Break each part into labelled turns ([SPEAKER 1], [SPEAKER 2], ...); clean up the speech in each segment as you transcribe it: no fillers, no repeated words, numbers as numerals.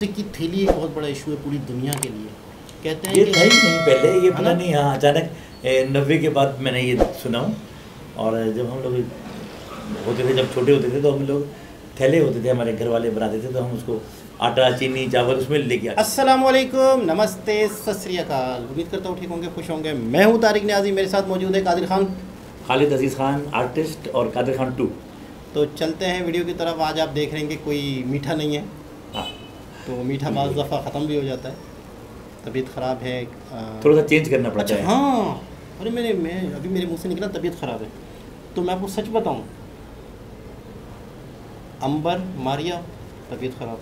[SPEAKER 1] की थैली एक बहुत बड़ा इशू है पूरी दुनिया के लिए। कहते हैं
[SPEAKER 2] ये
[SPEAKER 1] कि
[SPEAKER 2] था ही नहीं पहले, ये पता नहीं, हाँ अचानक 90 के बाद मैंने ये सुना हूँ। और जब हम लोग होते थे, जब छोटे होते थे तो हम लोग थैले होते थे, हमारे घर वाले बनाते थे, तो हम उसको आटा चीनी चावल उसमें लेके आते।
[SPEAKER 1] अस्सलाम वालेकुम, नमस्ते, सत श्री अकाल। उम्मीद करता हूँ ठीक होंगे, खुश होंगे। मैं हूँ तारिक न्याजी, मेरे साथ मौजूद है कादिर खान,
[SPEAKER 2] खालिद अजीज़ खान आर्टिस्ट और कादिर खान 2।
[SPEAKER 1] तो चलते हैं वीडियो की तरफ। आज आप देख रहे हैं कि कोई मीठा नहीं है,
[SPEAKER 2] हाँ,
[SPEAKER 1] तो मीठा बाज़ दफ़ा ख़त्म भी हो जाता है। तबीयत ख़राब है,
[SPEAKER 2] थोड़ा सा चेंज करना पड़ता
[SPEAKER 1] अच्छा
[SPEAKER 2] है।
[SPEAKER 1] हाँ, अरे मैं अभी मेरे मुंह से निकला तबीयत ख़राब है। तो मैं आपको सच बताऊँ, अंबर मारिया तबीयत ख़राब,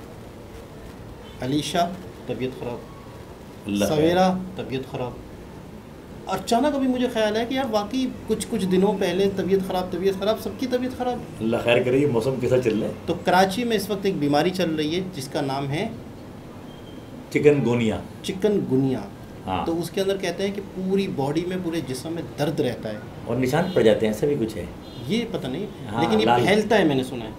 [SPEAKER 1] अलीशा तबीयत ख़राब, सवेरा तबीयत ख़राब। अचानक अभी मुझे ख्याल है कि यार वाकई कुछ दिनों पहले तबीयत ख़राब, सबकी तबीयत ख़राब।
[SPEAKER 2] अल्लाह खैर करे। ये मौसम कैसा चल रहा है?
[SPEAKER 1] तो कराची में इस वक्त एक बीमारी चल रही है जिसका नाम है चिकनगुनिया।
[SPEAKER 2] हाँ।
[SPEAKER 1] तो उसके अंदर कहते हैं कि पूरी बॉडी में, पूरे जिस्म में दर्द रहता है
[SPEAKER 2] और निशान पड़ जाते हैं, ऐसा भी कुछ है।
[SPEAKER 1] ये पता नहीं,
[SPEAKER 2] हाँ,
[SPEAKER 1] लेकिन ये फैलता है, मैंने सुना है।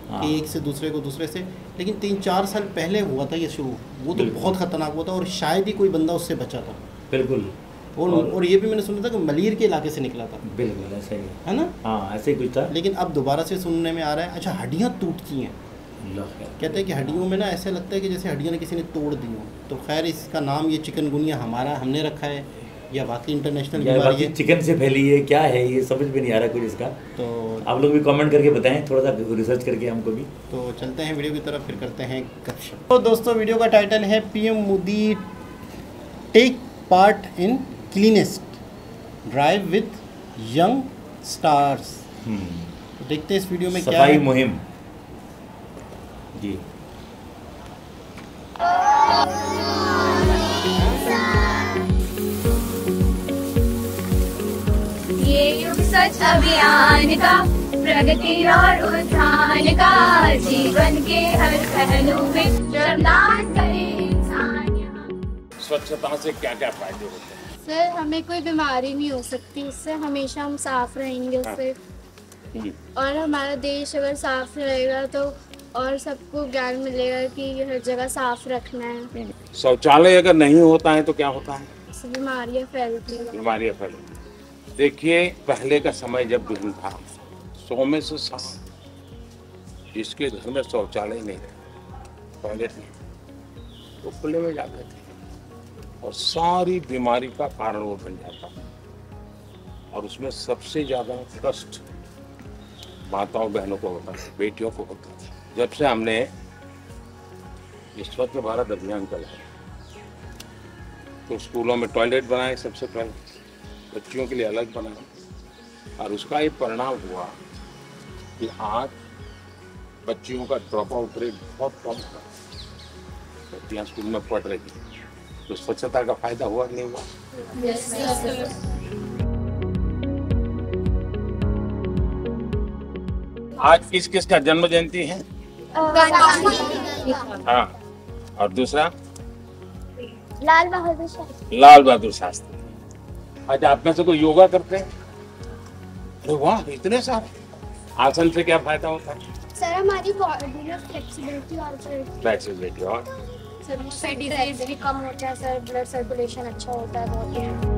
[SPEAKER 2] हाँ।
[SPEAKER 1] कि एक से दूसरे को, दूसरे से। लेकिन 3-4 साल पहले हुआ था ये शुरू, वो तो बहुत ख़तरनाक हुआ था और शायद ही कोई बंदा उससे बचा था।
[SPEAKER 2] बिल्कुल।
[SPEAKER 1] और ये भी मैंने सुना था कि मलीर के इलाके से निकला था।
[SPEAKER 2] बिल्कुल ऐसा ही
[SPEAKER 1] है ना?
[SPEAKER 2] हाँ, ऐसे ही कुछ था।
[SPEAKER 1] लेकिन अब दोबारा से सुनने में आ रहा है, अच्छा हड्डियाँ टूटती हैं। कहते हैं कि हड्डियों में ना ऐसे लगता है कि जैसे हड्डियाँ किसी ने तोड़ दी हो। तो खैर इसका नाम ये चिकनगुनिया हमने रखा है या बाकी इंटरनेशनल बीमारी है?
[SPEAKER 2] चिकन से फैली है, क्या है ये समझ में नहीं आ रहा कुछ इसका। तो आप लोग भी कमेंट करके बताएं, थोड़ा सा रिसर्च करके हमको भी।
[SPEAKER 1] तो चलते हैं वीडियो की तरफ, फिर करते हैं गपशप। तो दोस्तों, वीडियो का टाइटल है PM Modi take part in cleanest drive with young stars. तो देखते हैं इस वीडियो में क्या है।
[SPEAKER 2] सफाई मुहिम जी।
[SPEAKER 3] ये युग सच अभियान का, प्रगति और उत्थान का, जीवन के हर पहलू में श्रमदान करे इंसान यहाँ।
[SPEAKER 4] स्वच्छता से क्या क्या फायदे होते हैं?
[SPEAKER 5] सर, हमें कोई बीमारी नहीं हो सकती इससे, हमेशा हम साफ रहेंगे उससे। और हमारा देश अगर साफ रहेगा तो और सबको ज्ञान मिलेगा कि हर जगह साफ रखना है।
[SPEAKER 4] शौचालय अगर नहीं होता है तो क्या होता है?
[SPEAKER 5] बीमारियाँ फैलती हैं।
[SPEAKER 4] बीमारियाँ फैलती। देखिए, पहले का समय जब भी था, 100 में से 7 जिसके घर में शौचालय नहीं था, टॉयलेट नहीं, तो खुले में जाते थे और सारी बीमारी का कारण वो बन जाता। और उसमें सबसे ज़्यादा कष्ट माताओं बहनों को होता है, बेटियों को होता है। जब से हमने स्वच्छ भारत अभियान चलाया तो स्कूलों में टॉयलेट बनाए, सबसे पहले बच्चियों के लिए अलग बनाए, और उसका एक परिणाम हुआ कि आज बच्चियों का ड्रॉप आउट रेट बहुत कम था, बच्चियाँ स्कूल में पढ़ रही। तो स्वच्छता का फायदा हुआ कि नहीं हुआ? आज किस किस का जन्म जयंती है? हाँ, और दूसरा लाल बहादुर शास्त्री। आज आप में से कोई योगा करते हैं? अरे वाह, इतने सारे। आसन से क्या फायदा होता है?
[SPEAKER 5] सर, हमारी बॉडी में फ्लेक्सिबिलिटी और सर फैटी भी कम होता है सर, ब्लड सर्कुलेशन अच्छा होता है बहुत।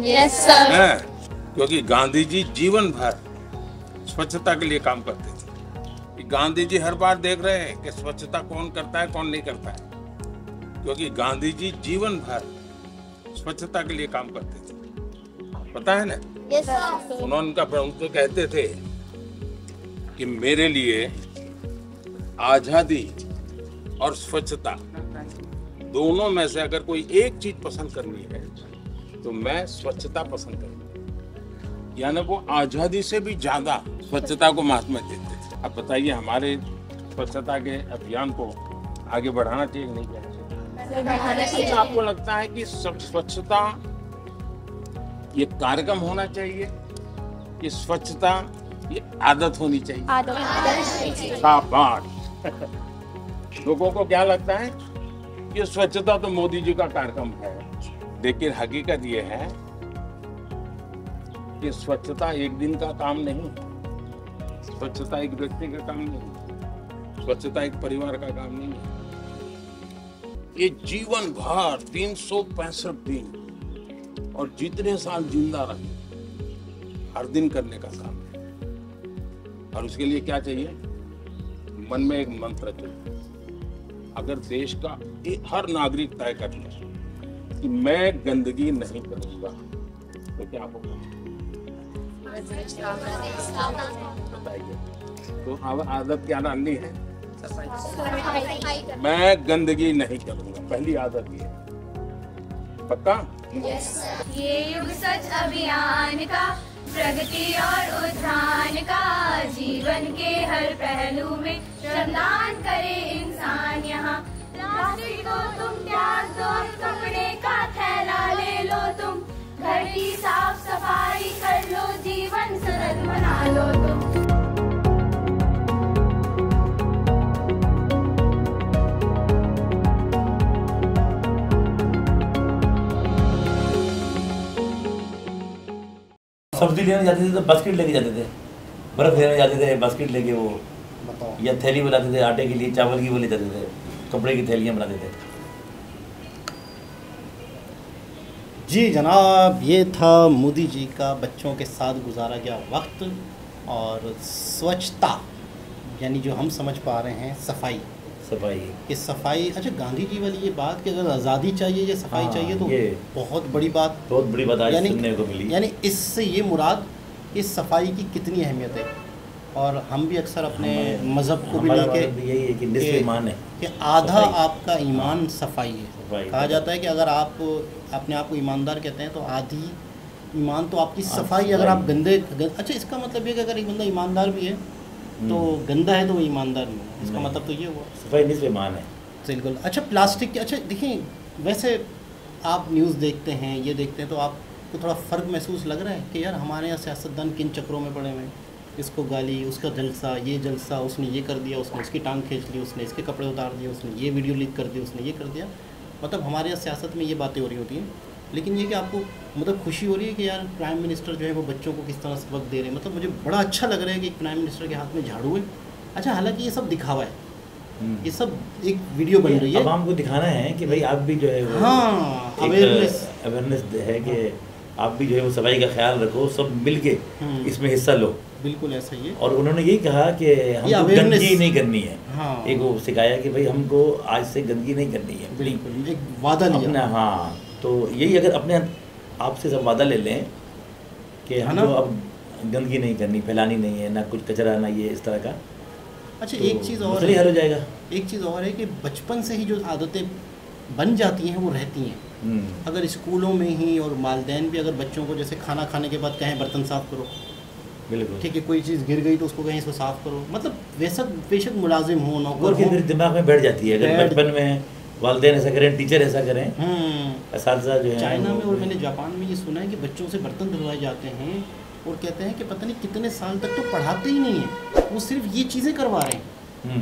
[SPEAKER 5] Yes sir.
[SPEAKER 4] हैं? क्योंकि गांधी जी जीवन भर स्वच्छता के लिए काम करते थे। कि गांधी जी हर बार देख रहे हैं कि स्वच्छता कौन करता है कौन नहीं करता है, क्योंकि गांधी जी जीवन भर स्वच्छता के लिए काम करते थे, पता है ना।
[SPEAKER 5] Yes sir.
[SPEAKER 4] उनको कहते थे कि मेरे लिए आजादी और स्वच्छता दोनों में से अगर कोई एक चीज पसंद करनी है तो मैं स्वच्छता पसंद करूंगा। यानी वो आजादी से भी ज्यादा स्वच्छता को महत्व देते थे। अब बताइए हमारे स्वच्छता के अभियान को आगे बढ़ाना चाहिए कि नहीं बढ़ाना चाहिए? आपको लगता है कि स्वच्छता ये कार्यक्रम होना चाहिए कि स्वच्छता ये आदत होनी चाहिए? शाबाश। लोगों को क्या लगता है कि स्वच्छता तो मोदी जी का कार्यक्रम है, लेकिन हकीकत ये है कि स्वच्छता एक दिन का काम नहीं, स्वच्छता एक व्यक्ति का काम नहीं, स्वच्छता एक परिवार का काम नहीं है। ये जीवन भर 365 दिन और जितने साल जिंदा रहे हर दिन करने का काम है। और उसके लिए क्या चाहिए? मन में एक मंत्र चाहिए। अगर देश का हर नागरिक तय कर ले कि मैं गंदगी नहीं करूंगा तो क्या होगा? बताइए। तो अब आदत क्या डालनी है? मैं गंदगी नहीं करूंगा, पहली आदत ये है। पक्का?
[SPEAKER 3] ये युग सच अभियान का, प्रगति और उत्थान का, जीवन के हर पहलू में श्रमदान करे इंसान यहाँ। प्लास्टिक को तुम त्याग दो, कपड़े का थैला ले लो तुम, घर की साफ सफाई कर लो, जीवन सरल बना लो तुम।
[SPEAKER 2] सब्जी लेने जाते थे तो बास्केट लेके जाते थे, बर्फ लेने जाते थे बास्केट लेके, वो
[SPEAKER 1] बताओ।
[SPEAKER 2] या थैली बनाते थे आटे के लिए, चावल की वो ले जाते थे, कपड़े की थैलियाँ बनाते थे।
[SPEAKER 1] जी जनाब, ये था मोदी जी का बच्चों के साथ गुजारा गया वक्त और स्वच्छता, यानी जो हम समझ पा रहे हैं सफाई। कि सफाई, अच्छा गांधी जी वाली ये बात कि अगर आज़ादी चाहिए या सफाई चाहिए तो बहुत बड़ी बात
[SPEAKER 2] आज सुनने को मिली।
[SPEAKER 1] यानी इससे ये मुराद इस सफाई की कितनी अहमियत है। और हम भी अक्सर अपने मज़हब को भी लेके
[SPEAKER 2] यही है कि निस्फ़ ईमान है,
[SPEAKER 1] कि आधा आपका ईमान सफाई है। कहा जाता है कि अगर आप अपने आप को ईमानदार कहते हैं तो आधी ईमान तो आपकी सफाई। अगर आप अच्छा इसका मतलब ये कि अगर एक बंदा ईमानदार भी है तो गंदा है तो वो ईमानदार नहीं है, इसका मतलब तो ये हुआ
[SPEAKER 2] सफाई निस्फ़ ईमान है।
[SPEAKER 1] बिल्कुल। अच्छा प्लास्टिक के, अच्छा देखिए वैसे आप न्यूज़ देखते हैं, ये देखते हैं तो आपको थोड़ा फ़र्क महसूस लग रहा है कि यार हमारे यहाँ सियासतदान किन चक्रों में पड़े हुए हैं? इसको गाली, उसका जलसा, ये जलसा, उसने ये कर दिया, उसने उसकी टांग खींच ली, उसने इसके कपड़े उतार दिए, उसने ये वीडियो लीक कर दी, उसने ये कर दिया। मतलब हमारे यहाँ सियासत में ये बातें हो रही होती हैं, लेकिन ये कि आपको मतलब खुशी हो रही है कि यार प्राइम मिनिस्टर जो है वो बच्चों को किस तरह सबक दे रहे हैं। मतलब मुझे बड़ा अच्छा लग रहा है कि एक प्राइम मिनिस्टर के हाथ में झाड़ू है। अच्छा हालांकि ये सब दिखावा है, ये सब एक वीडियो बन रही है,
[SPEAKER 2] अब हमको दिखाना है कि भाई आप भी जो है वो अवेयरनेस है कि आप भी जो है वो सफाई का ख्याल रखो, सब मिलके इसमें हिस्सा लो।
[SPEAKER 1] बिल्कुल ऐसा ही है।
[SPEAKER 2] और उन्होंने यही कहा कि हमको गंदगी नहीं करनी है। हाँ। एक वो सिखाया कि भाई हमको आज से गंदगी नहीं करनी है।
[SPEAKER 1] बिल्कुल एक वादा लिया।
[SPEAKER 2] हाँ, तो यही अगर अपने आपसे सब वादा ले लें कि हमको अब गंदगी नहीं करनी, फैलानी नहीं है, ना कुछ कचरा, ना ये इस तरह का।
[SPEAKER 1] अच्छा
[SPEAKER 2] तो
[SPEAKER 1] एक चीज़ और
[SPEAKER 2] हल हो जाएगा।
[SPEAKER 1] एक चीज़ और है कि बचपन से ही जो आदतें बन जाती हैं वो रहती हैं। अगर स्कूलों में ही और वालिदैन भी अगर बच्चों को जैसे खाना खाने के बाद कहें बर्तन साफ़ करो,
[SPEAKER 2] बिल्कुल
[SPEAKER 1] ठीक है, कोई चीज़ गिर गई तो उसको कहीं इसको साफ़ करो, मतलब वैसा बेशक मुलाजिम हो नौकर
[SPEAKER 2] हो, फिर दिमाग में बैठ जाती है। अगर बचपन में वालिदैन ऐसा करें, टीचर ऐसा करें, असातिज़ा जो है।
[SPEAKER 1] चाइना में और मैंने जापान में ये सुना है कि बच्चों से बर्तन धुलवाए जाते हैं और कहते हैं कि पता नहीं कितने साल तक तो पढ़ाते ही नहीं है, वो सिर्फ ये चीज़ें करवा रहे हैं।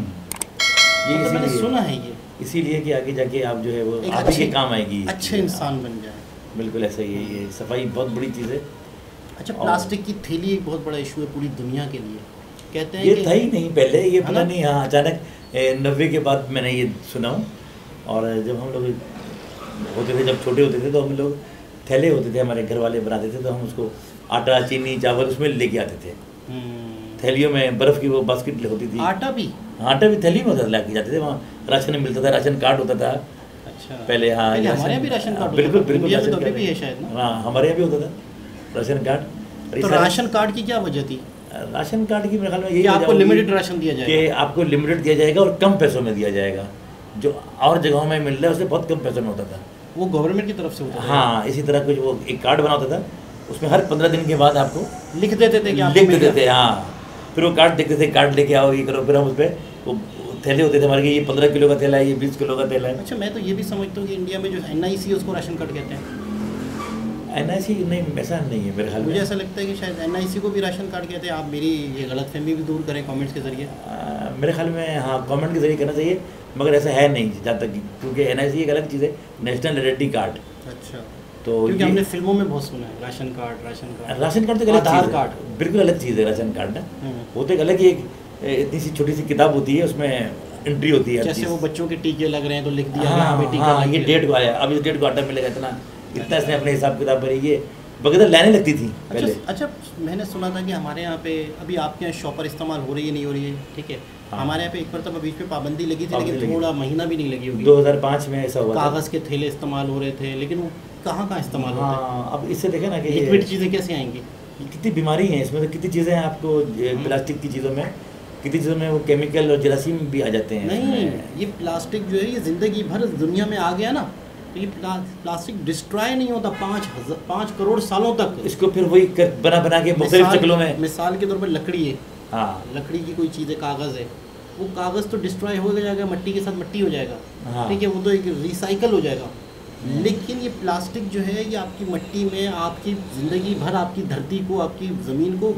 [SPEAKER 1] ये मतलब मैंने सुना है ये,
[SPEAKER 2] इसीलिए कि आगे जाके आप जो है वो आप ही के काम आएगी,
[SPEAKER 1] अच्छे इंसान बन जाए।
[SPEAKER 2] बिल्कुल ऐसा ही है, ये सफाई बहुत बड़ी चीज़ है।
[SPEAKER 1] अच्छा प्लास्टिक की थैली एक बहुत बड़ा इशू है पूरी दुनिया के लिए, कहते हैं
[SPEAKER 2] ये था ही नहीं पहले, ये पता नहीं, हाँ अचानक 90 के बाद मैंने ये सुना हूँ। और जब हम लोग होते थे, जब छोटे होते थे तो हम लोग थैले होते थे, हमारे घर वाले बनाते थे, तो हम उसको आटा, चीनी, चावल उसमें लेके आते थे। थैलियों में बर्फ़ की वो बास्केट होती थी।
[SPEAKER 1] आटा भी
[SPEAKER 2] थैली में होता लेके जाते थे। वहाँ राशन मिलता था, राशन कार्ड होता था।
[SPEAKER 1] अच्छा
[SPEAKER 2] पहले हाँ,
[SPEAKER 1] पहले हमारे यहाँ भी राशन कार्ड होता
[SPEAKER 2] बिल्कुल
[SPEAKER 1] था।
[SPEAKER 2] बिल्कुल
[SPEAKER 1] इंडिया में
[SPEAKER 2] राशन
[SPEAKER 1] तो अभी
[SPEAKER 2] कार्ड
[SPEAKER 1] भी है शायद ना?
[SPEAKER 2] हाँ, हमारे यहाँ भी होता था राशन कार्ड।
[SPEAKER 1] तो राशन कार्ड की क्या वजह थी
[SPEAKER 2] राशन कार्ड की मेरे ख्याल में यही
[SPEAKER 1] कि आपको
[SPEAKER 2] वजह होगी
[SPEAKER 1] लिमिटेड राशन दिया
[SPEAKER 2] कि
[SPEAKER 1] जाएगा?
[SPEAKER 2] आपको लिमिटेड दिया जाएगा और कम पैसों में दिया जाएगा। जो और जगहों में मिल रहा है उससे बहुत कम पैसों में होता था।
[SPEAKER 1] वो गवर्नमेंट की तरफ से होता था?
[SPEAKER 2] हाँ, इसी तरह कुछ वो एक कार्ड बना होता था, उसमें हर 15 दिन के बाद आपको
[SPEAKER 1] लिख देते थे कि आपको
[SPEAKER 2] लिख
[SPEAKER 1] मिल
[SPEAKER 2] देते
[SPEAKER 1] गया।
[SPEAKER 2] थे। हाँ, फिर वो कार्ड देखते थे, कार्ड लेके आओ, ये करो, फिर हम उस पर वो थैले होते थे हमारे कि ये 15 किलो का थैला है, ये 20 किलो का थैला है।
[SPEAKER 1] अच्छा, मैं तो ये भी समझता हूँ कि इंडिया में जो NIC है उसको राशन कार्ड कहते हैं।
[SPEAKER 2] NIC नहीं, ऐसा नहीं है मेरे ख्याल
[SPEAKER 1] मुझे
[SPEAKER 2] में।
[SPEAKER 1] ऐसा लगता है कि शायद NIC को भी राशन कार्ड कहते हैं। आप मेरी ये गलतफहमी भी दूर करें कमेंट्स के जरिए।
[SPEAKER 2] मेरे ख्याल में हाँ, कमेंट के जरिए करना चाहिए, मगर ऐसा है नहीं जहाँ तक, क्योंकि NIC एक अलग चीज़ है, नेशनल आइडेंटिटी कार्ड।
[SPEAKER 1] अच्छा,
[SPEAKER 2] तो
[SPEAKER 1] क्योंकि
[SPEAKER 2] ये
[SPEAKER 1] हमने फिल्मों में बहुत सुना है राशन कार्ड
[SPEAKER 2] राशन कार्ड तो एक अलग
[SPEAKER 1] आधार
[SPEAKER 2] चीज़ है।
[SPEAKER 1] कार्ड।
[SPEAKER 2] बिल्कुल अलग चीज़ है राशन कार्ड ना। वो तो एक अलग ही एक इतनी सी छोटी सी किताब होती है, उसमें एंट्री होती है हर
[SPEAKER 1] जैसे
[SPEAKER 2] चीज़।
[SPEAKER 1] वो बच्चों के टीके लग रहे हैं तो लिख दिया
[SPEAKER 2] हाँ,
[SPEAKER 1] यहाँ पे टीका
[SPEAKER 2] हाँ,
[SPEAKER 1] लग
[SPEAKER 2] ये
[SPEAKER 1] गया।
[SPEAKER 2] डेट को आया, अब इस डेट को आटा मिलेगा इतना इतना, इसने अपने हिसाब किताब पर ये बगैर लाने लगती थी पहले।
[SPEAKER 1] अच्छा, मैंने सुना था कि हमारे यहाँ पे अभी आपके यहाँ शॉपर इस्तेमाल हो रही है नहीं हो रही है, ठीक है?
[SPEAKER 2] हाँ।
[SPEAKER 1] हमारे यहाँ पे एक मरतबा बीच में पाबंदी लगी थी,
[SPEAKER 2] पाबंदी
[SPEAKER 1] लेकिन
[SPEAKER 2] लगी।
[SPEAKER 1] थोड़ा महीना भी नहीं लगी होगी।
[SPEAKER 2] 2005 में ऐसा हुआ था।
[SPEAKER 1] कागज़ के थैले इस्तेमाल हो रहे थे, लेकिन वो कहाँ इस्तेमाल होते हैं?
[SPEAKER 2] हाँ, अब इससे देखें ना कि
[SPEAKER 1] लिक्विड चीज़ें कैसे आएंगी?
[SPEAKER 2] कितनी बीमारी है इसमें, तो कितनी चीज़ें हैं आपको प्लास्टिक की चीज़ों में, कितनी चीज़ों में वो केमिकल और जरासीम भी आ जाते हैं
[SPEAKER 1] नहीं,
[SPEAKER 2] इसमें।
[SPEAKER 1] ये प्लास्टिक जो है ये ज़िंदगी भर दुनिया में आ गया ना, तो ये प्लास्टिक डिस्ट्रॉय नहीं होता 5 करोड़ सालों तक।
[SPEAKER 2] इसको फिर वही बना बना के मुख्तलिफ शक्लों में।
[SPEAKER 1] मिसाल के तौर पर लकड़ी है,
[SPEAKER 2] हाँ,
[SPEAKER 1] लकड़ी की कोई चीज़ है, कागज़ है, वो कागज़ तो डिस्ट्रॉय हो जाएगा, मट्टी के साथ मट्टी हो जाएगा,
[SPEAKER 2] हाँ।
[SPEAKER 1] ठीक है, वो तो एक रिसाइकल हो जाएगा। लेकिन ये प्लास्टिक जो है ये आपकी मट्टी में आपकी ज़िंदगी भर आपकी धरती को, आपकी ज़मीन को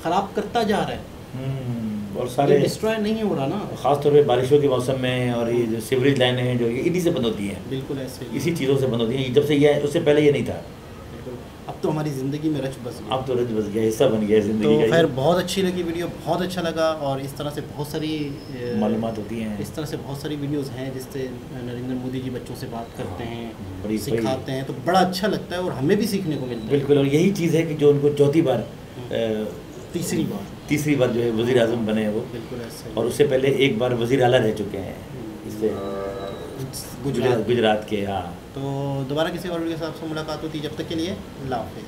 [SPEAKER 1] ख़राब करता जा रहा है।
[SPEAKER 2] और
[SPEAKER 1] ये
[SPEAKER 2] सारे
[SPEAKER 1] डिस्ट्रॉय नहीं हो रहा ना।
[SPEAKER 2] ख़ास तौर पे बारिशों के मौसम में, और ये जो सीवरेज लाइनें हैं जो ये इन्हीं से बंद होती हैं,
[SPEAKER 1] बिल्कुल ऐसे ही।
[SPEAKER 2] इसी चीज़ों से बंद होती हैं। जब से ये, उससे पहले ये नहीं था।
[SPEAKER 1] बिल्कुल, अब तो हमारी ज़िंदगी में रच बस गई।
[SPEAKER 2] अब तो रच बस गया, हिस्सा बन गया
[SPEAKER 1] तो
[SPEAKER 2] ज़िंदगी का।
[SPEAKER 1] खैर बहुत अच्छी लगी वीडियो, बहुत अच्छा लगा। और इस तरह से बहुत सारी
[SPEAKER 2] मालूमात होती हैं।
[SPEAKER 1] इस तरह से बहुत सारी वीडियोस हैं जिससे नरेंद्र मोदी जी बच्चों से बात करते हैं,
[SPEAKER 2] बड़ी
[SPEAKER 1] सिखाते हैं, तो बड़ा अच्छा लगता है और हमें भी सीखने को मिलता है।
[SPEAKER 2] बिल्कुल, और यही चीज़ है कि जो उनको चौथी बार
[SPEAKER 1] तीसरी बार
[SPEAKER 2] जो है वज़ीर आज़म बने हैं वो।
[SPEAKER 1] बिल्कुल ऐसे ही।
[SPEAKER 2] और उससे पहले एक बार वज़ीर आला रह चुके हैं इससे गुजरात के। हाँ,
[SPEAKER 1] तो दोबारा किसी और वीडियो के साथ आपसे मुलाकात होती है, जब तक के लिए अल्लाह हाफ़िज़।